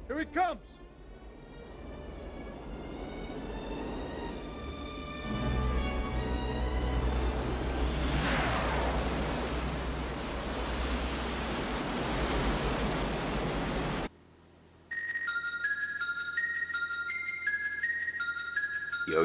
Here he comes!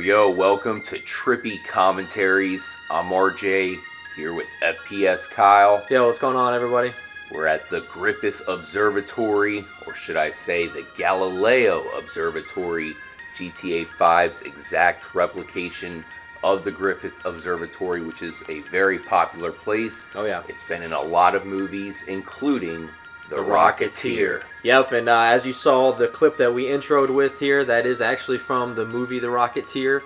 Yo, welcome to Trippy Commentaries. I'm RJ, here with FPS Kyle. Yo, what's going on, everybody? We're at the Griffith Observatory, or should I say the Galileo Observatory, GTA 5's exact replication of the Griffith Observatory, which is a very popular place. Oh, yeah. It's been in a lot of movies, including The Rocketeer. Yep, and as you saw, the clip that we introed with here, that is actually from the movie The Rocketeer.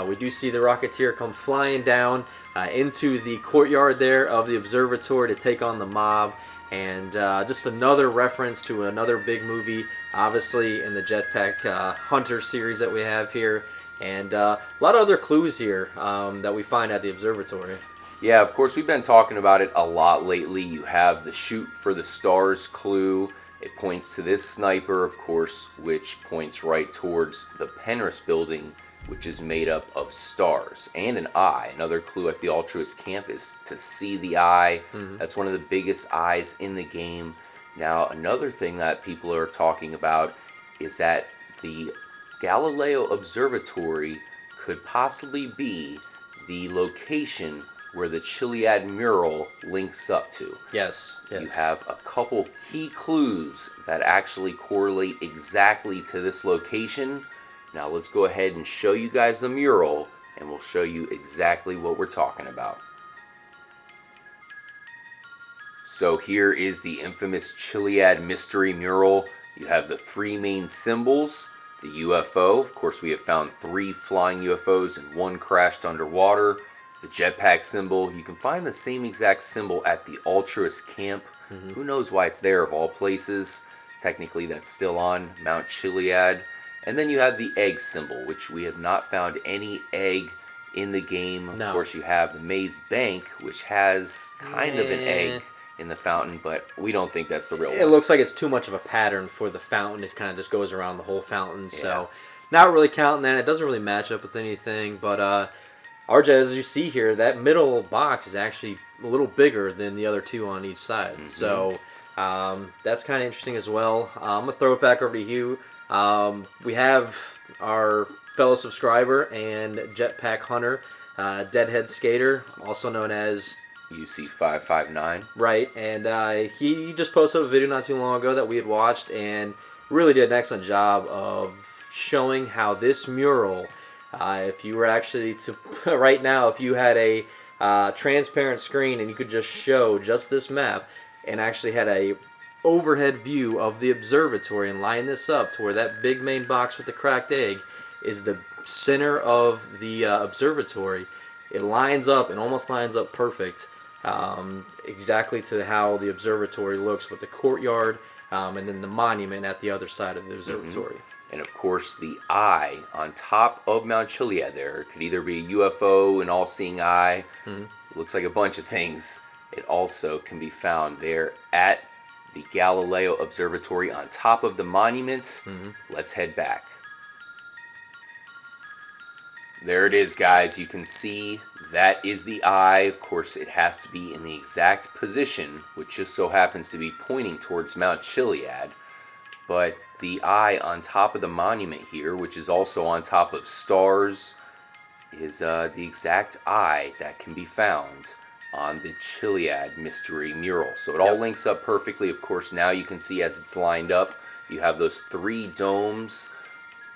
We do see the Rocketeer come flying down into the courtyard there of the observatory to take on the mob. And just another reference to another big movie, obviously in the Jetpack Hunter series that we have here. And a lot of other clues here that we find at the observatory. Yeah, of course, we've been talking about it a lot lately. You have the shoot for the stars clue. It points to this sniper, of course, which points right towards the Penrith building, which is made up of stars and an eye. Another clue at the altruist camp is to see the eye. That's one of the biggest eyes in the game. Now, another thing that people are talking about is that the Galileo Observatory could possibly be the location where the Chiliad Mural links up to. Yes. You have a couple key clues that actually correlate exactly to this location. Now let's go ahead and show you guys the mural, and we'll show you exactly what we're talking about. So here is the infamous Chiliad Mystery mural. You have the three main symbols. The UFO, of course we have found 3 flying UFOs and 1 crashed underwater. The jetpack symbol, you can find the same exact symbol at the altruist camp. Who knows why it's there of all places. Technically that's still on Mount Chiliad. And then you have the egg symbol, which we have not found any egg in the game. Of course, you have the maze bank, which has kind of an egg in the fountain, but we don't think that's the real one. It looks like it's too much of a pattern for the fountain. It kind of just goes around the whole fountain, so not really counting that. It doesn't really match up with anything, but RJ, as you see here, that middle box is actually a little bigger than the other 2 on each side. So that's kind of interesting as well. I'm going to throw it back over to you. We have our fellow subscriber and Jetpack Hunter, Deadhead Skater, also known as UC559. Right, and he just posted a video not too long ago that we had watched and really did an excellent job of showing how this mural, if you were actually to, right now, if you had a transparent screen and you could just show just this map and actually had a overhead view of the observatory and line this up to where that big main box with the cracked egg is the center of the observatory. It lines up and almost lines up perfect, exactly to how the observatory looks with the courtyard and then the monument at the other side of the observatory. And of course the eye on top of Mount Chiliad there, it could either be a UFO, an all-seeing eye, looks like a bunch of things. It also can be found there at the Galileo Observatory on top of the monument. Let's head back. There it is, guys. You can see that is the eye. Of course, it has to be in the exact position, which just so happens to be pointing towards Mount Chiliad. But the eye on top of the monument here, which is also on top of stars, is the exact eye that can be found on the Chiliad Mystery mural. So it all links up perfectly. Of course, now you can see as it's lined up, you have those 3 domes.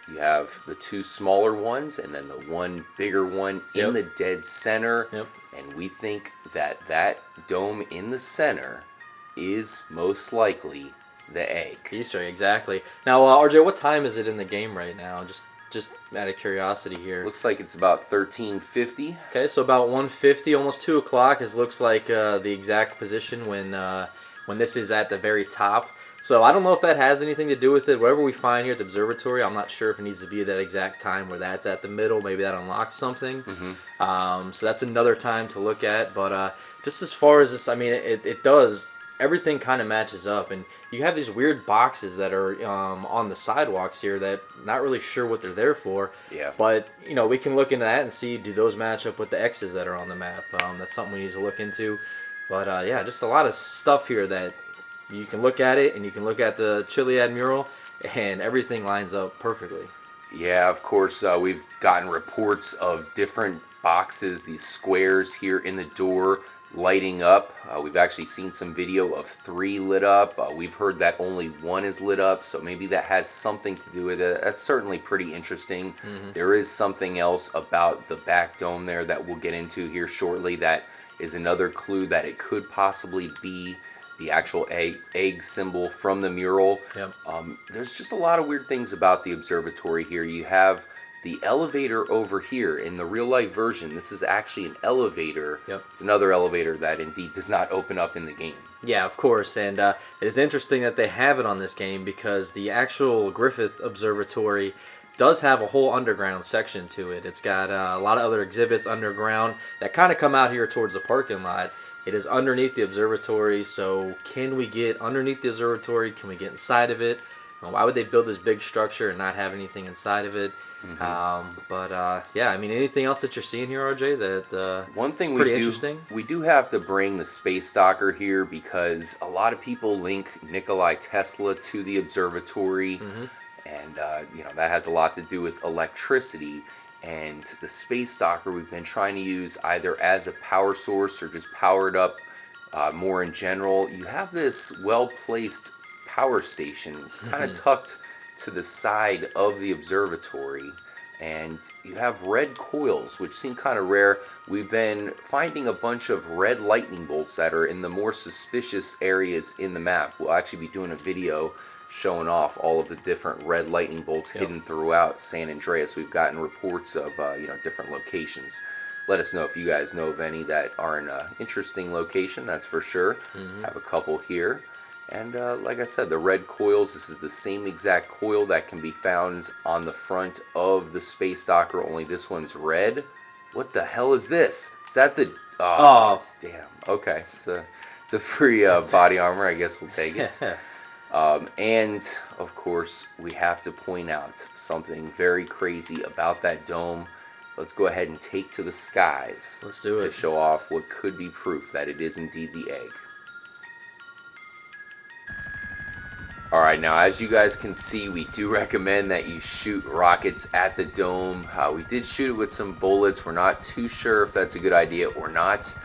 You have the 2 smaller ones and then the 1 bigger one in the dead center. And we think that that dome in the center is most likely the egg. Easter egg, exactly. Now, RJ, what time is it in the game right now? Just out of curiosity here. Looks like it's about 13:50. Okay, so about 1:50, almost 2 o'clock. It looks like the exact position when this is at the very top. So I don't know if that has anything to do with it. Whatever we find here at the observatory, I'm not sure if it needs to be at that exact time where that's at the middle. Maybe that unlocks something. So that's another time to look at. But just as far as this, I mean, it does everything kind of matches up, and you have these weird boxes that are on the sidewalks here that not really sure what they're there for. Yeah. But we can look into that and see, do those match up with the X's that are on the map? That's something we need to look into. But yeah, just a lot of stuff here that you can look at it, and you can look at the Chiliad mural, and everything lines up perfectly. Yeah, of course, we've gotten reports of different boxes, these squares here in the door lighting up. We've actually seen some video of 3 lit up. We've heard that only 1 is lit up, so maybe that has something to do with it. That's certainly pretty interesting. There is something else about the back dome there that we'll get into here shortly that is another clue that it could possibly be the actual egg symbol from the mural. Yep. There's just a lot of weird things about the observatory here. You have the elevator over here. In the real life version, this is actually an elevator. Yep. It's another elevator that indeed does not open up in the game. Yeah, of course, and it is interesting that they have it on this game because the actual Griffith Observatory does have a whole underground section to it. It's got a lot of other exhibits underground that kind of come out here towards the parking lot. It is underneath the observatory, so can we get underneath the observatory? Can we get inside of it? Why would they build this big structure and not have anything inside of it? Yeah, I mean, anything else that you're seeing here, RJ, that one thing pretty interesting? We do have to bring the space docker here because a lot of people link Nikola Tesla to the observatory, and that has a lot to do with electricity. And the space docker we've been trying to use either as a power source or just powered up more in general. You have this well-placed power station kind of tucked to the side of the observatory, and you have red coils, which seem kind of rare. We've been finding a bunch of red lightning bolts that are in the more suspicious areas in the map. We'll actually be doing a video showing off all of the different red lightning bolts hidden throughout San Andreas. We've gotten reports of different locations. Let us know if you guys know of any that are in an interesting location, that's for sure. Have a couple here. And like I said, the red coils, this is the same exact coil that can be found on the front of the space docker, only this one's red. What the hell is this? Is that the... Oh, damn. Okay. It's a free body armor. I guess we'll take it. And, of course, we have to point out something very crazy about that dome. Let's go ahead and take to the skies. Let's do it. To show off what could be proof that it is indeed the egg. Alright, now as you guys can see, we do recommend that you shoot rockets at the dome. We did shoot it with some bullets. We're not too sure if that's a good idea or not.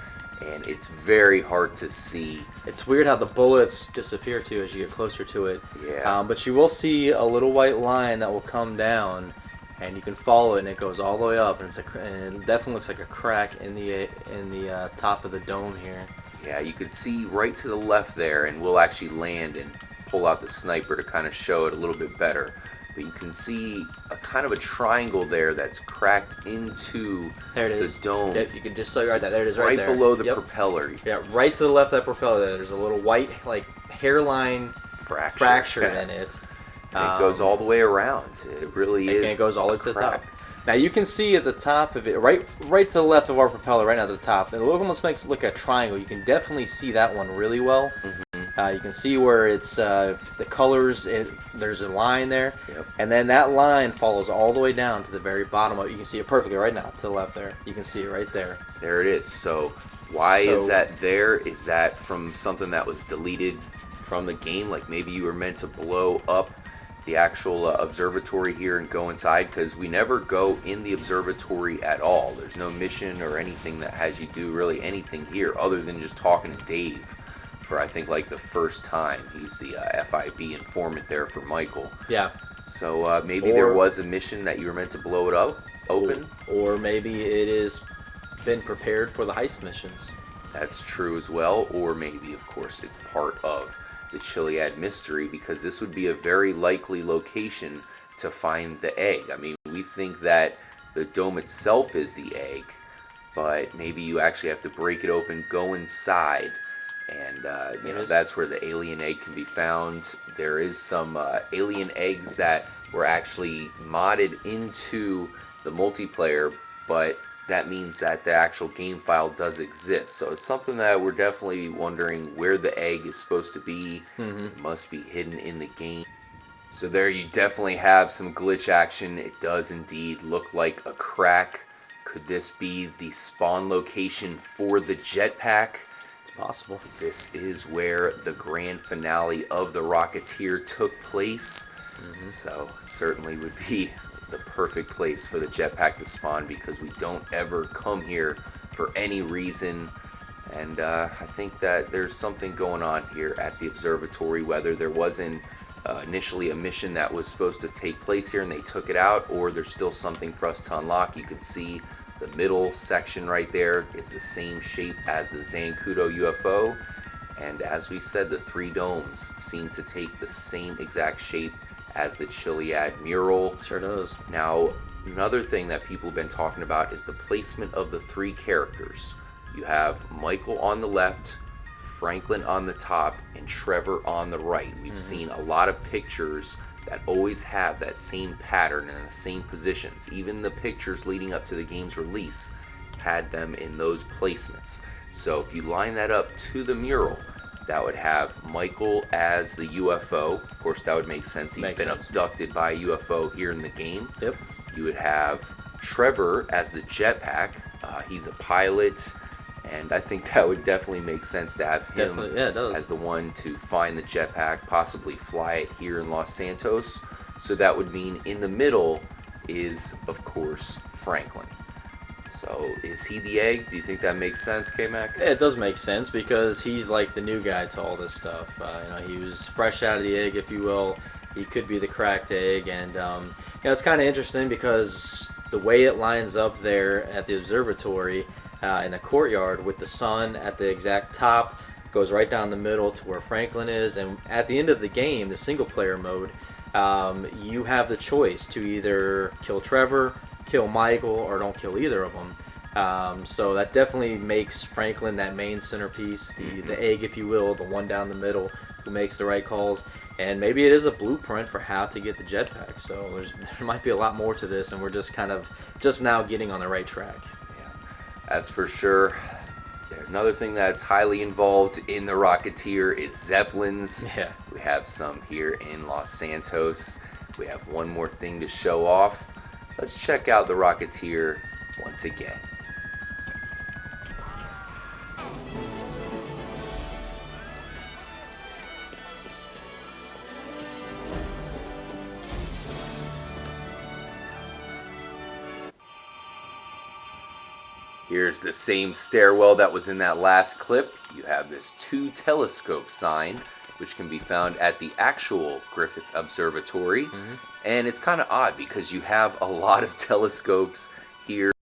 And it's very hard to see. It's weird how the bullets disappear too as you get closer to it. Yeah. But you will see a little white line that will come down, and you can follow it, and it goes all the way up, and and it definitely looks like a crack in the top of the dome here. Yeah, you can see right to the left there, and we'll actually land and pull out the sniper to kind of show it a little bit better. But you can see a kind of a triangle there that's cracked into the dome. Yep, you can just see right there. There it is, right there. Right below the propeller. Yeah, right to the left of that propeller. There's a little white hairline fracture in it. And it goes all the way around. It really is. And it goes all the way to the top. Now you can see at the top of it, right to the left of our propeller, right now at the top. It almost makes it look like a triangle. You can definitely see that one really well. You can see where it's the colors. There's a line there, and then that line follows all the way down to the very bottom of it. You can see it perfectly right now to the left there. You can see it right there. There it is. So why is that there? Is that from something that was deleted from the game? Like maybe you were meant to blow up the actual observatory here and go inside, because we never go in the observatory at all. There's no mission or anything that has you do really anything here other than just talking to Dave for I think like the first time. He's the FIB informant there for Michael. Yeah. So maybe there was a mission that you were meant to blow it up open, or maybe it is been prepared for the heist missions. That's true as well. Or maybe, of course, it's part of the Chiliad Mystery, because this would be a very likely location to find the egg. I mean, we think that the dome itself is the egg, but maybe you actually have to break it open, go inside, and that's where the alien egg can be found. There is some alien eggs that were actually modded into the multiplayer, but that means that the actual game file does exist. So it's something that we're definitely wondering where the egg is supposed to be. It must be hidden in the game. So there you definitely have some glitch action. It does indeed look like a crack. Could this be the spawn location for the jetpack? It's possible. This is where the grand finale of the Rocketeer took place. So it certainly would be the perfect place for the jetpack to spawn, because we don't ever come here for any reason. And I think that there's something going on here at the observatory, whether there wasn't initially a mission that was supposed to take place here and they took it out, or there's still something for us to unlock. You can see the middle section right there is the same shape as the Zancudo UFO, and as we said, the three domes seem to take the same exact shape as the Chiliad Mural. Sure does. Now, another thing that people have been talking about is the placement of the three characters. You have Michael on the left, Franklin on the top, and Trevor on the right. We've seen a lot of pictures that always have that same pattern and the same positions. Even the pictures leading up to the game's release had them in those placements. So if you line that up to the mural, that would have Michael as the UFO. Of course, that would make sense. He's been abducted by a UFO here in the game. Yep. You would have Trevor as the jetpack. He's a pilot. And I think that would definitely make sense to have him as the one to find the jetpack, possibly fly it here in Los Santos. So that would mean in the middle is, of course, Franklin. So is he the egg? Do you think that makes sense, K-Mac? Yeah, it does make sense, because he's like the new guy to all this stuff. He was fresh out of the egg, if you will. He could be the cracked egg. And it's kind of interesting because the way it lines up there at the observatory, in the courtyard with the sun at the exact top, goes right down the middle to where Franklin is. And at the end of the game, the single player mode, you have the choice to either kill Trevor, kill Michael, or don't kill either of them. So that definitely makes Franklin that main centerpiece, the egg, if you will, the one down the middle who makes the right calls. And maybe it is a blueprint for how to get the jetpack. So there might be a lot more to this, and we're just now getting on the right track. That's for sure. Another thing that's highly involved in the Rocketeer is Zeppelins. Yeah. We have some here in Los Santos. We have one more thing to show off. Let's check out the Rocketeer once again. Here's the same stairwell that was in that last clip. You have this 2 telescope sign, which can be found at the actual Griffith Observatory. And it's kind of odd because you have a lot of telescopes here,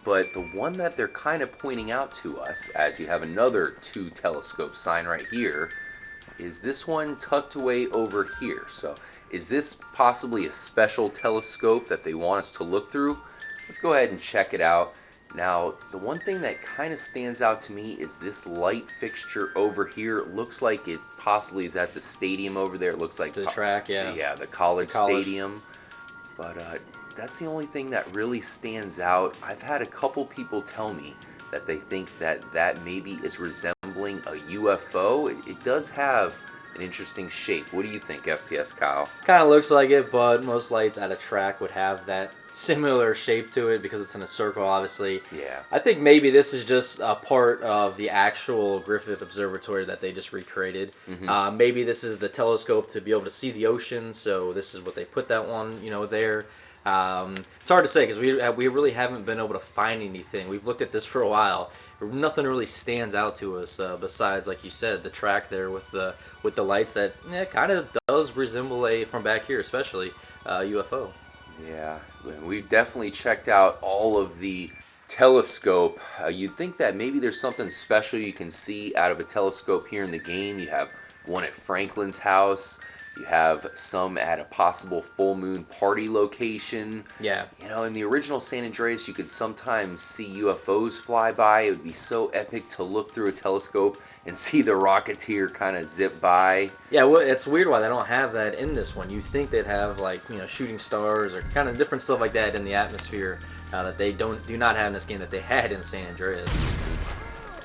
but the one that they're kind of pointing out to us, as you have another 2 telescope sign right here, is this one tucked away over here. So is this possibly a special telescope that they want us to look through? Let's go ahead and check it out. Now, the one thing that kind of stands out to me is this light fixture over here. It looks like it possibly is at the stadium over there. It looks like the track, yeah. Yeah, the college stadium. But that's the only thing that really stands out. I've had a couple people tell me that they think that maybe is resembling a UFO. It does have an interesting shape. What do you think, FPS Kyle? Kind of looks like it, but most lights at a track would have that similar shape to it because it's in a circle, obviously. Yeah. I think maybe this is just a part of the actual Griffith Observatory that they just recreated. Maybe this is the telescope to be able to see the ocean, so this is what they put that one, there. It's hard to say because we really haven't been able to find anything. We've looked at this for a while. Nothing really stands out to us besides, like you said, the track there with the lights that kind of does resemble from back here, especially UFO. Yeah, we've definitely checked out all of the telescope. You'd think that maybe there's something special you can see out of a telescope here in the game. You have one at Franklin's house. You have some at a possible full moon party location. Yeah. You know, in the original San Andreas, you could sometimes see UFOs fly by. It would be so epic to look through a telescope and see the Rocketeer kind of zip by. Yeah, well, it's weird why they don't have that in this one. You think they'd have, like, you know, shooting stars or kind of different stuff like that in the atmosphere that they do not have in this game that they had in San Andreas.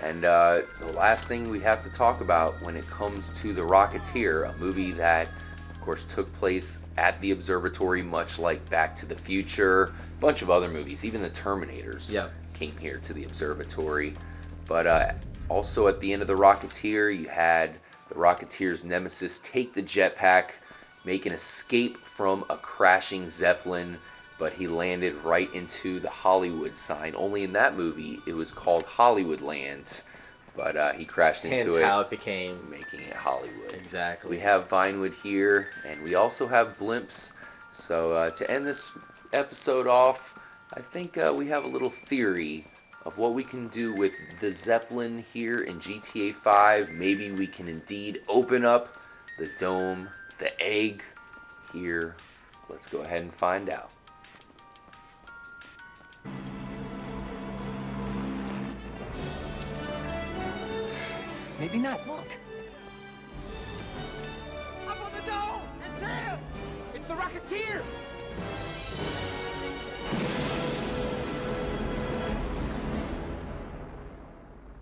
And the last thing we have to talk about when it comes to the Rocketeer, a movie that, of course, took place at the observatory, much like Back to the Future, a bunch of other movies, even the Terminators came here to the observatory. But also at the end of the Rocketeer, you had the Rocketeer's nemesis take the jetpack, make an escape from a crashing Zeppelin, but he landed right into the Hollywood sign. Only in that movie, it was called Hollywoodland, but he crashed into Hence it. how it became. Making it Hollywood. Exactly. We have Vinewood here, and we also have blimps. So to end this episode off, I think we have a little theory of what we can do with the Zeppelin here in GTA 5. Maybe we can indeed open up the dome, the egg here. Let's go ahead and find out. Maybe not. Look. Up on the dome! It's him! It's the Rocketeer!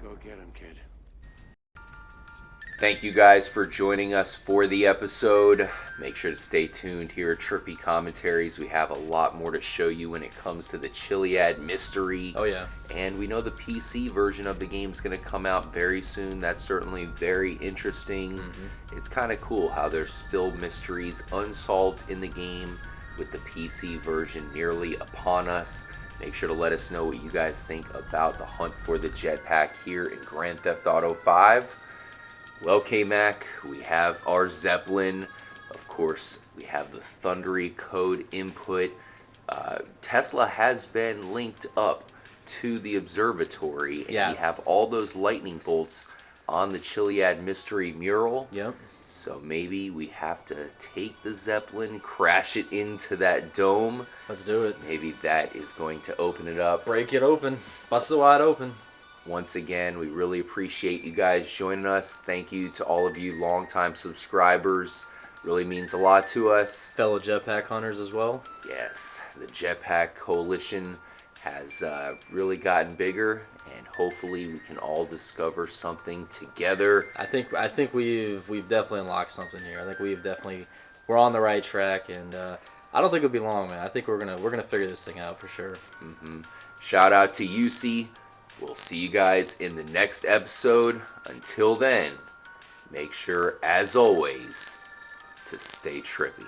Go get him, kid. Thank you guys for joining us for the episode. Make sure to stay tuned here at Trippy Commentaries. We have a lot more to show you when it comes to the Chiliad Mystery. Oh, yeah. And we know the PC version of the game is going to come out very soon. That's certainly very interesting. Mm-hmm. It's kind of cool how there's still mysteries unsolved in the game with the PC version nearly upon us. Make sure to let us know what you guys think about the hunt for the jetpack here in Grand Theft Auto 5. Well, K-Mac, we have our Zeppelin. Of course, we have the Thundery code input. Tesla has been linked up to the observatory, and we have all those lightning bolts on the Chiliad Mystery mural. Yep. So maybe we have to take the Zeppelin, crash it into that dome. Let's do it. Maybe that is going to open it up. Break it open. Bust it wide open. Once again, we really appreciate you guys joining us. Thank you to all of you longtime subscribers. Really means a lot to us. Fellow jetpack hunters as well. Yes, the Jetpack Coalition has really gotten bigger, and hopefully we can all discover something together. I think we've definitely unlocked something here. I think we're on the right track, and I don't think it'll be long, man. I think we're gonna figure this thing out for sure. Shout out to UC. We'll see you guys in the next episode. Until then, make sure, as always, to stay trippy.